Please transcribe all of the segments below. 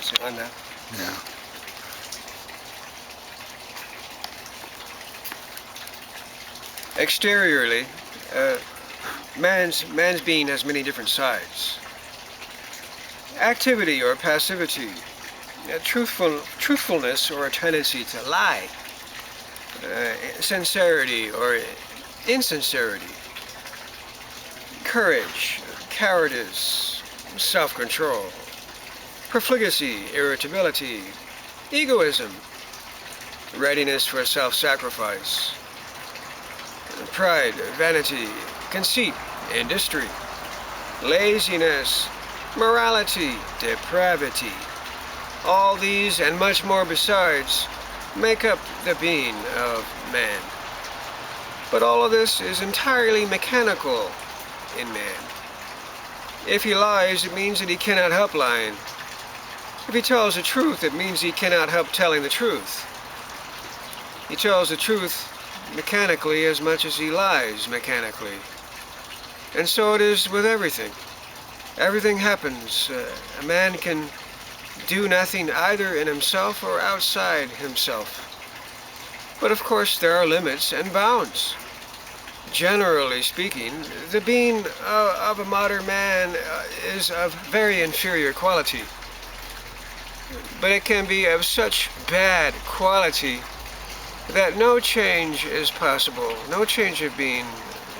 thoughts on that? Yeah. Exteriorly, man's being has many different sides. Activity or passivity, truthfulness or a tendency to lie, sincerity or insincerity, courage, cowardice, self-control, profligacy, irritability, egoism, readiness for self-sacrifice, pride, vanity, conceit, industry, laziness, morality, depravity. All these and much more besides make up the being of man. But all of this is entirely mechanical in man. If he lies, it means that he cannot help lying. If he tells the truth, it means he cannot help telling the truth. He tells the truth mechanically as much as he lies mechanically. And so it is with everything. Everything happens. A man can do nothing either in himself or outside himself. But of course there are limits and bounds. Generally speaking, the being of a modern man is of very inferior quality. But it can be of such bad quality that no change is possible. No change of being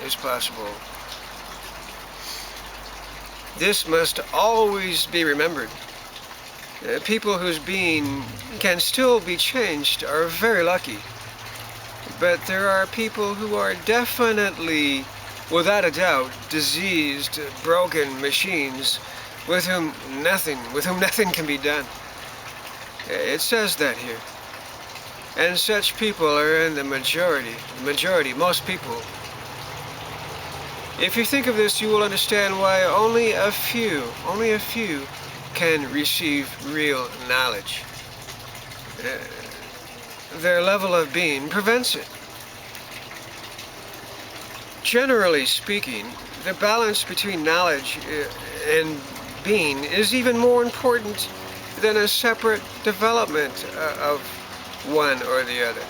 is possible. This must always be remembered. People whose being can still be changed are very lucky. But there are people who are definitely, without a doubt, diseased, broken machines with whom nothing can be done. It says that here. And such people are in the majority, most people. If you think of this, you will understand why only a few can receive real knowledge. Their level of being prevents it. Generally speaking, the balance between knowledge and being is even more important than a separate development of one or the other.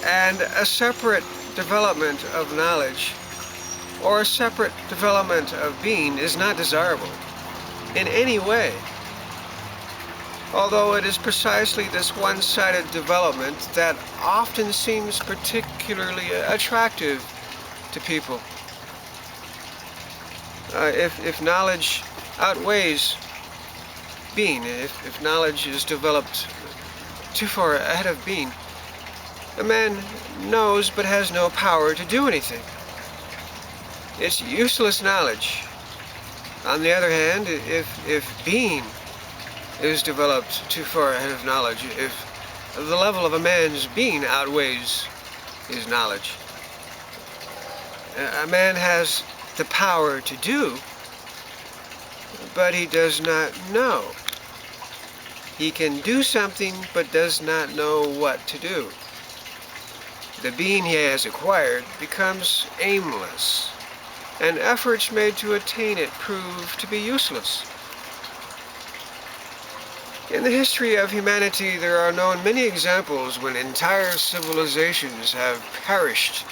And a separate development of knowledge or a separate development of being is not desirable in any way. Although it is precisely this one-sided development that often seems particularly attractive to people. If knowledge outweighs being, if knowledge is developed too far ahead of being, a man knows but has no power to do anything. It's useless knowledge. On the other hand, if being is developed too far ahead of knowledge, if the level of a man's being outweighs his knowledge, a man has the power to do, but he does not know. He can do something but does not know what to do. The being he has acquired becomes aimless, and efforts made to attain it prove to be useless. In the history of humanity, there are known many examples when entire civilizations have perished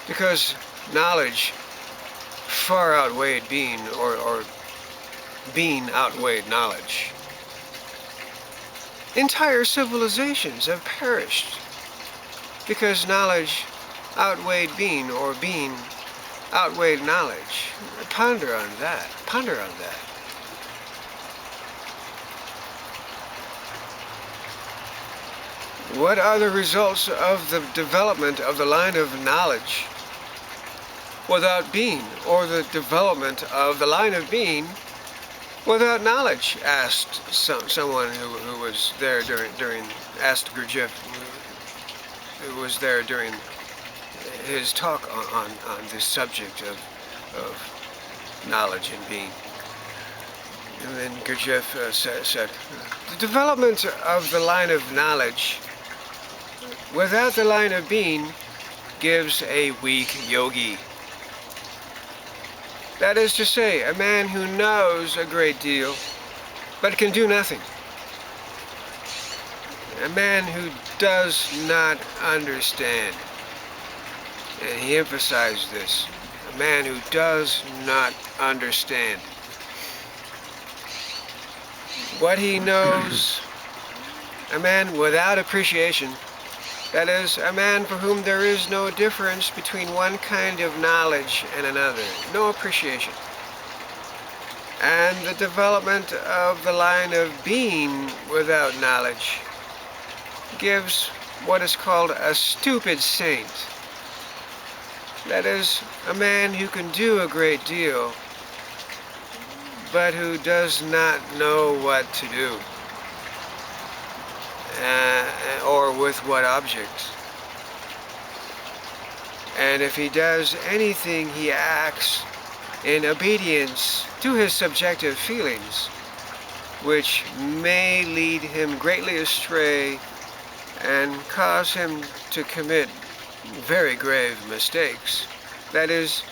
because knowledge far outweighed being, or being outweighed knowledge. Entire civilizations have perished because knowledge outweighed being, or being outweighed knowledge. Ponder on that. Ponder on that. What are the results of the development of the line of knowledge without being, or the development of the line of being without knowledge? Asked someone who was there asked Gurdjieff, who was there during his talk on this subject of knowledge and being. And then Gurdjieff said, the development of the line of knowledge without the line of being gives a weak yogi. That is to say, a man who knows a great deal but can do nothing. A man who does not understand, and he emphasized this, a man who does not understand what he knows, a man without appreciation, that is, a man for whom there is no difference between one kind of knowledge and another, no appreciation. And the development of the line of being without knowledge gives what is called a stupid saint. That is, a man who can do a great deal, but who does not know what to do, or with what object. And if he does anything, he acts in obedience to his subjective feelings, which may lead him greatly astray and cause him to commit very grave mistakes. That is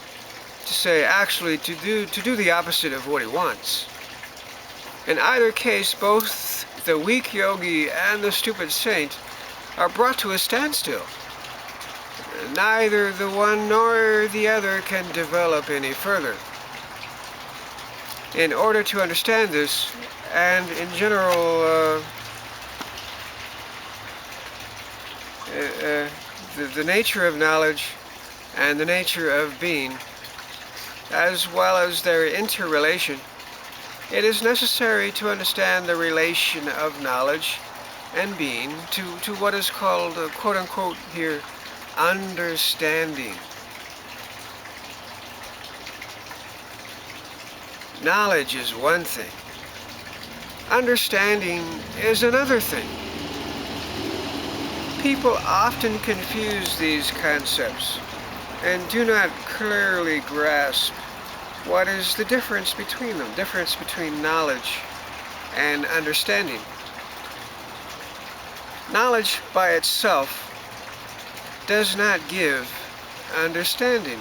to say, actually to do the opposite of what he wants. In either case, both the weak yogi and the stupid saint are brought to a standstill. Neither the one nor the other can develop any further. In order to understand this, and in general the nature of knowledge and the nature of being, as well as their interrelation, it is necessary to understand the relation of knowledge and being to what is called, quote-unquote here, understanding. Knowledge is one thing. Understanding is another thing. People often confuse these concepts and do not clearly grasp what is the difference between them, difference between knowledge and understanding. Knowledge by itself does not give understanding,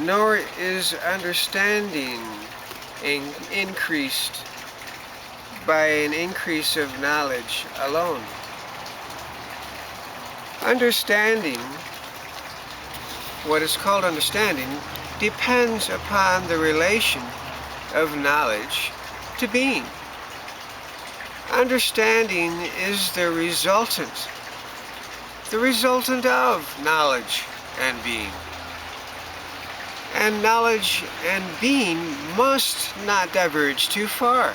nor is understanding increased by an increase of knowledge alone. Understanding, what is called understanding, depends upon the relation of knowledge to being. Understanding is the resultant of knowledge and being. And knowledge and being must not diverge too far.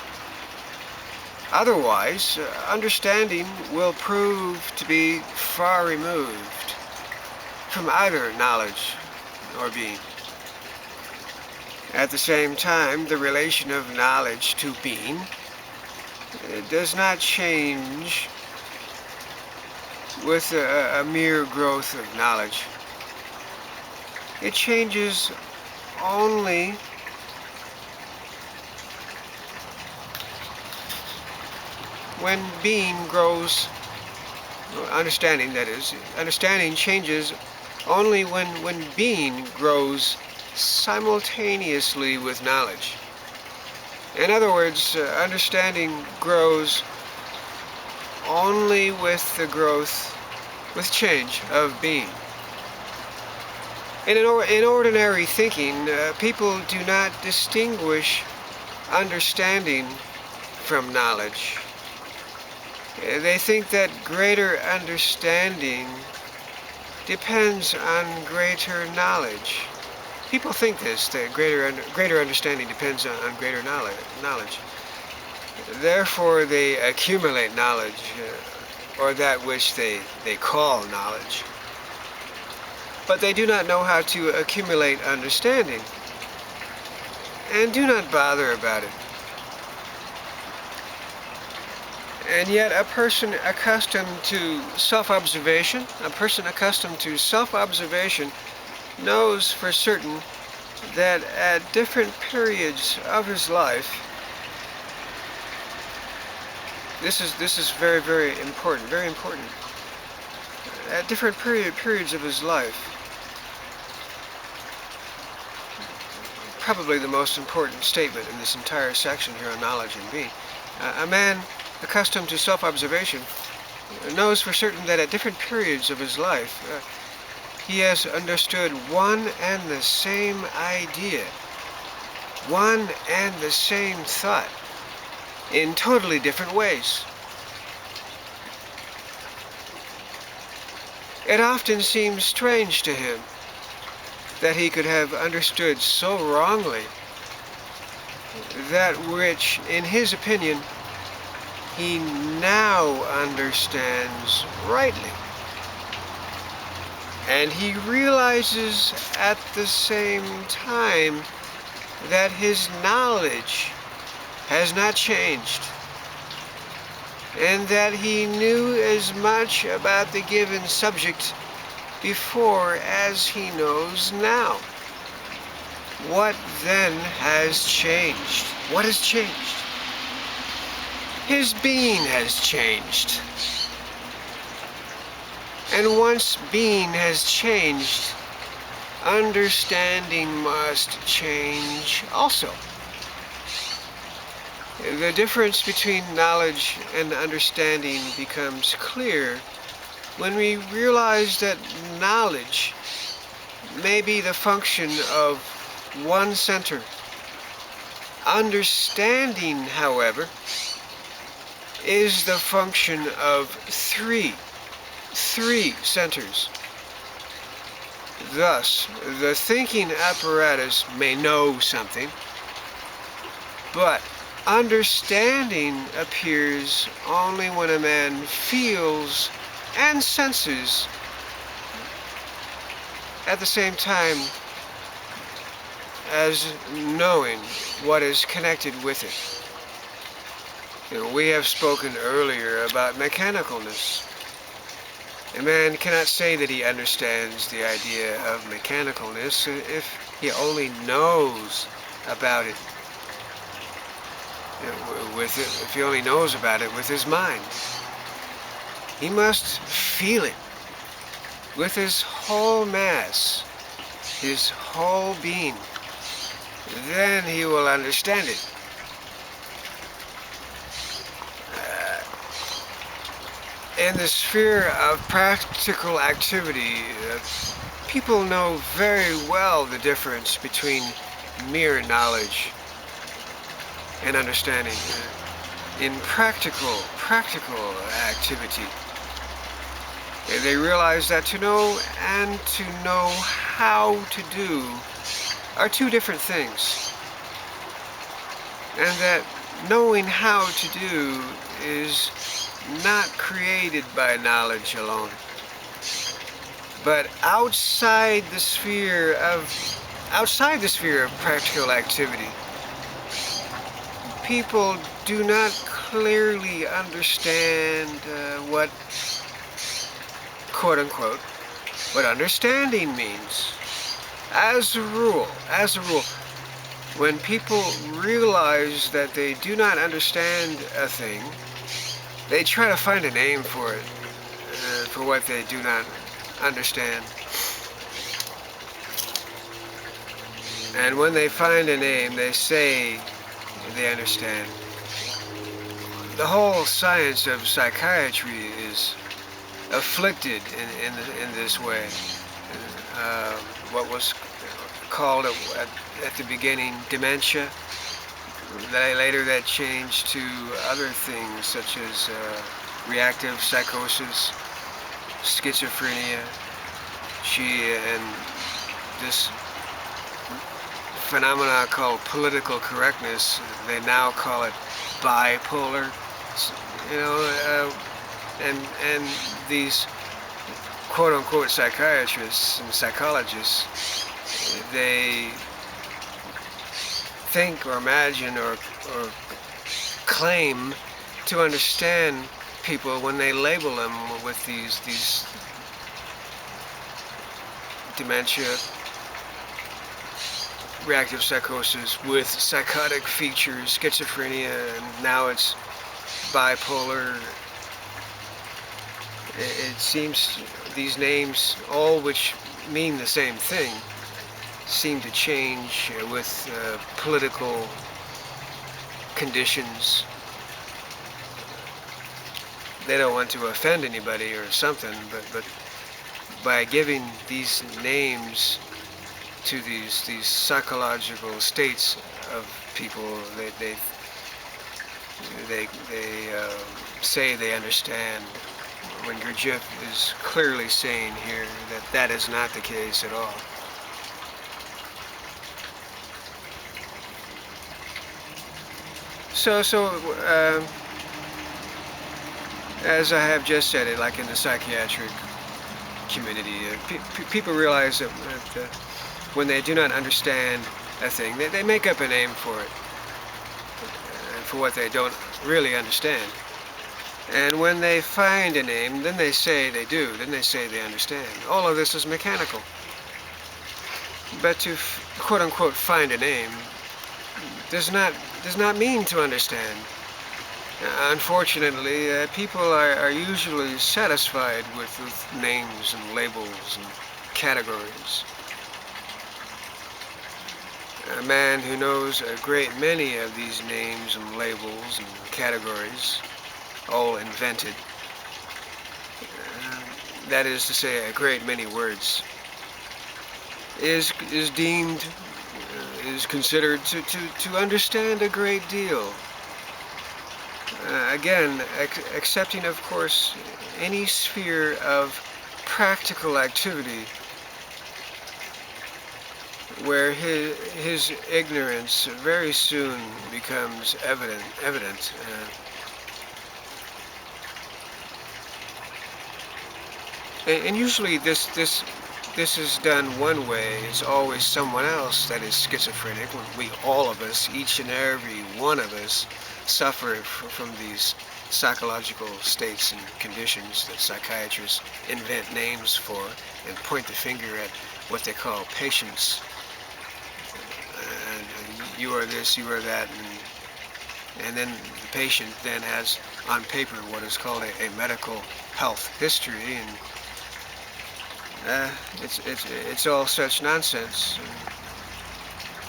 Otherwise, understanding will prove to be far removed from either knowledge or being. At the same time, the relation of knowledge to being does not change with a mere growth of knowledge. It changes only when being grows, understanding that is, understanding changes only when being grows simultaneously with knowledge. In other words, understanding grows only with the growth, with change of being. In ordinary thinking, people do not distinguish understanding from knowledge. They think that greater understanding depends on greater knowledge. People think this, that greater understanding depends on greater knowledge. Therefore, they accumulate knowledge, or that which they call knowledge. But they do not know how to accumulate understanding, and do not bother about it. And yet a person accustomed to self-observation, knows for certain that at different periods of his life, this is very, very important, at different periods of his life, probably the most important statement in this entire section here on knowledge and being. A man accustomed to self-observation knows for certain that at different periods of his life he has understood one and the same idea, one and the same thought, in totally different ways. It often seems strange to him that he could have understood so wrongly that which, in his opinion, he now understands rightly. And he realizes at the same time that his knowledge has not changed, and that he knew as much about the given subject before as he knows now. What then has changed? What has changed? His being has changed. And once being has changed, understanding must change also. The difference between knowledge and understanding becomes clear when we realize that knowledge may be the function of one center. Understanding, however, is the function of three centers. Thus, the thinking apparatus may know something, but understanding appears only when a man feels and senses at the same time as knowing what is connected with it. We have spoken earlier about mechanicalness. A man cannot say that he understands the idea of mechanicalness if he only knows about it if he only knows about it with his mind. He must feel it with his whole mass, his whole being. Then he will understand it. In the sphere of practical activity, people know very well the difference between mere knowledge and understanding. In practical activity, they realize that to know and to know how to do are two different things, and that knowing how to do is not created by knowledge alone, but outside the sphere of practical activity. People do not clearly understand what, quote unquote, what understanding means. As a rule, when people realize that they do not understand a thing, they try to find a name for it, for what they do not understand. And when they find a name, they say they understand. The whole science of psychiatry is afflicted in this way. What was called at the beginning dementia, later that changed to other things such as reactive psychosis, schizophrenia, and this phenomena called political correctness. They now call it bipolar, and these quote-unquote psychiatrists and psychologists, they think or imagine or claim to understand people when they label them with these dementia, reactive psychosis with psychotic features, schizophrenia, and now it's bipolar. It seems these names, all which mean the same thing, seem to change with political conditions. They don't want to offend anybody or something, but by giving these names to these psychological states of people, they say they understand, when Gurdjieff is clearly saying here that that is not the case at all. So as I have just said it, like in the psychiatric community, people realize that when they do not understand a thing, they make up a name for it, for what they don't really understand. And when they find a name, then they say they do, then they say they understand. All of this is mechanical. But to quote-unquote find a name does not mean to understand. Unfortunately, people are usually satisfied with names and labels and categories. A man who knows a great many of these names and labels and categories, all invented, that is to say, a great many words, is deemed, is considered to understand a great deal. Again, accepting, of course, any sphere of practical activity where his ignorance very soon becomes evident. And usually this is done one way. It's always someone else that is schizophrenic. We, all of us, each and every one of us, suffer from these psychological states and conditions that psychiatrists invent names for and point the finger at what they call patients. You are this, you are that, and then the patient then has on paper what is called a medical health history, and it's all such nonsense.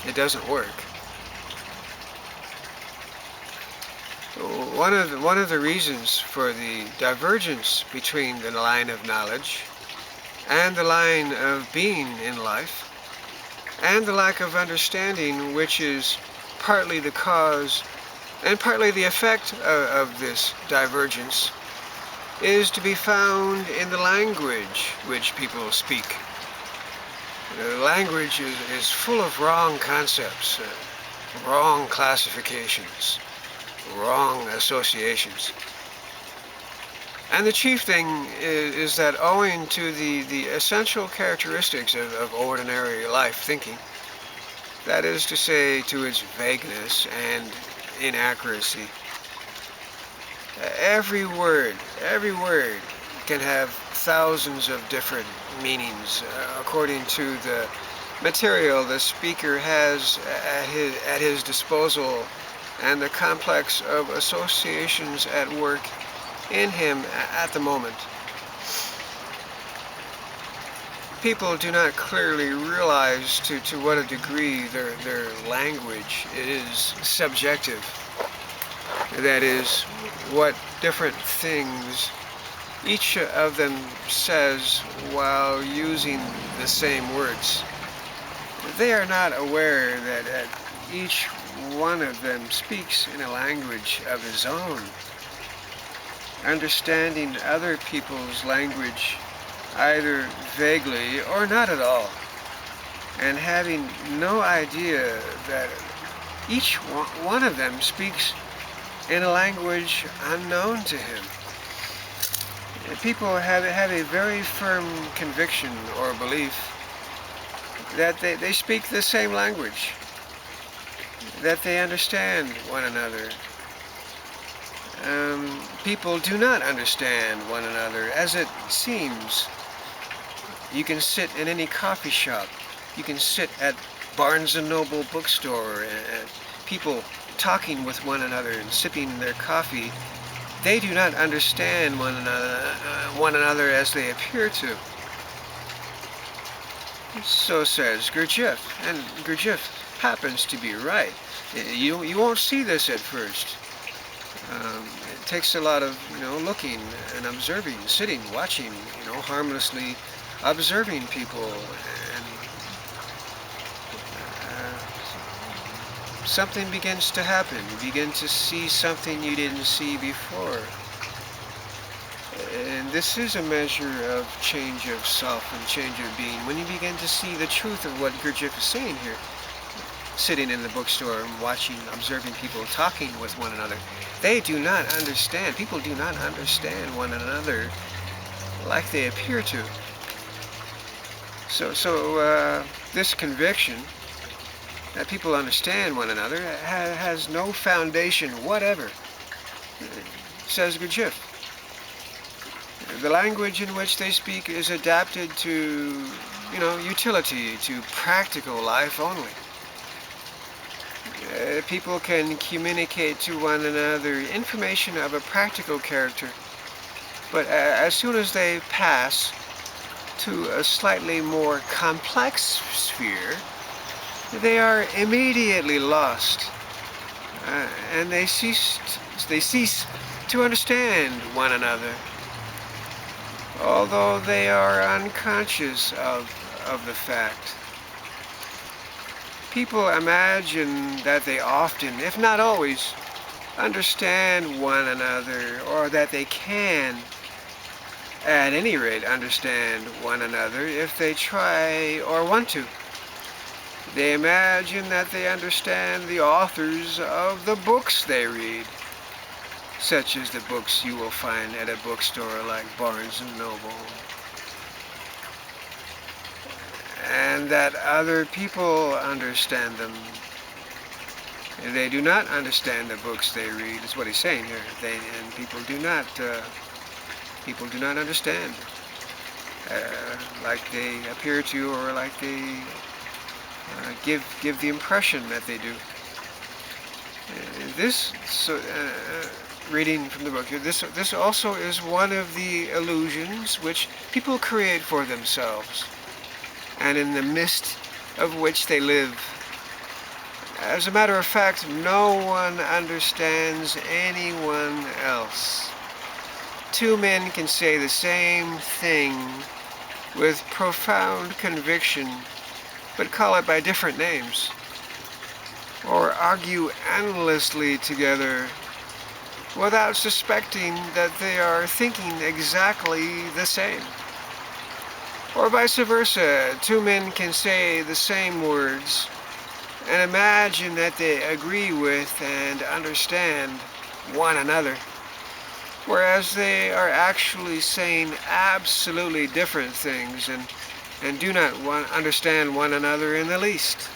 It doesn't work. One of the reasons for the divergence between the line of knowledge and the line of being in life, and the lack of understanding, which is partly the cause and partly the effect of this divergence, is to be found in the language which people speak. The language is full of wrong concepts, wrong classifications, wrong associations. And the chief thing is that owing to the essential characteristics of ordinary life thinking, that is to say, to its vagueness and inaccuracy, every word can have thousands of different meanings according to the material the speaker has at his disposal and the complex of associations at work in him at the moment. People do not clearly realize to what a degree their language is subjective. That is, what different things each of them says while using the same words. They are not aware that each one of them speaks in a language of his own. Understanding other people's language either vaguely or not at all, and having no idea that each one of them speaks in a language unknown to him. People have a very firm conviction or belief that they speak the same language, that they understand one another. People do not understand one another, as it seems. You can sit in any coffee shop, you can sit at Barnes & Noble bookstore, and people talking with one another and sipping their coffee. They do not understand one another as they appear to. So says Gurdjieff, and Gurdjieff happens to be right. You won't see this at first. It takes a lot of looking and observing, sitting, watching, harmlessly observing people, and something begins to happen. You begin to see something you didn't see before. And this is a measure of change of self and change of being. When you begin to see the truth of what Gurdjieff is saying here, sitting in the bookstore and watching, observing people talking with one another, they do not understand. People do not understand one another like they appear to. So this conviction that people understand one another has no foundation whatever, says Gurdjieff. The language in which they speak is adapted to, utility, to practical life only. People can communicate to one another information of a practical character, but as soon as they pass to a slightly more complex sphere, they are immediately lost, and they cease to understand one another, although they are unconscious of the fact. People imagine that they often, if not always, understand one another, or that they can, at any rate, understand one another if they try or want to. They imagine that they understand the authors of the books they read, such as the books you will find at a bookstore like Barnes & Noble, and that other people understand them. They do not understand the books they read, is what he's saying here. People do not understand like they appear to, or like they give the impression that they do. Reading from the book here, this also is one of the illusions which people create for themselves, and in the midst of which they live. As a matter of fact, no one understands anyone else. Two men can say the same thing with profound conviction, but call it by different names, or argue endlessly together without suspecting that they are thinking exactly the same. Or vice versa, two men can say the same words and imagine that they agree with and understand one another, whereas they are actually saying absolutely different things and do not understand one another in the least.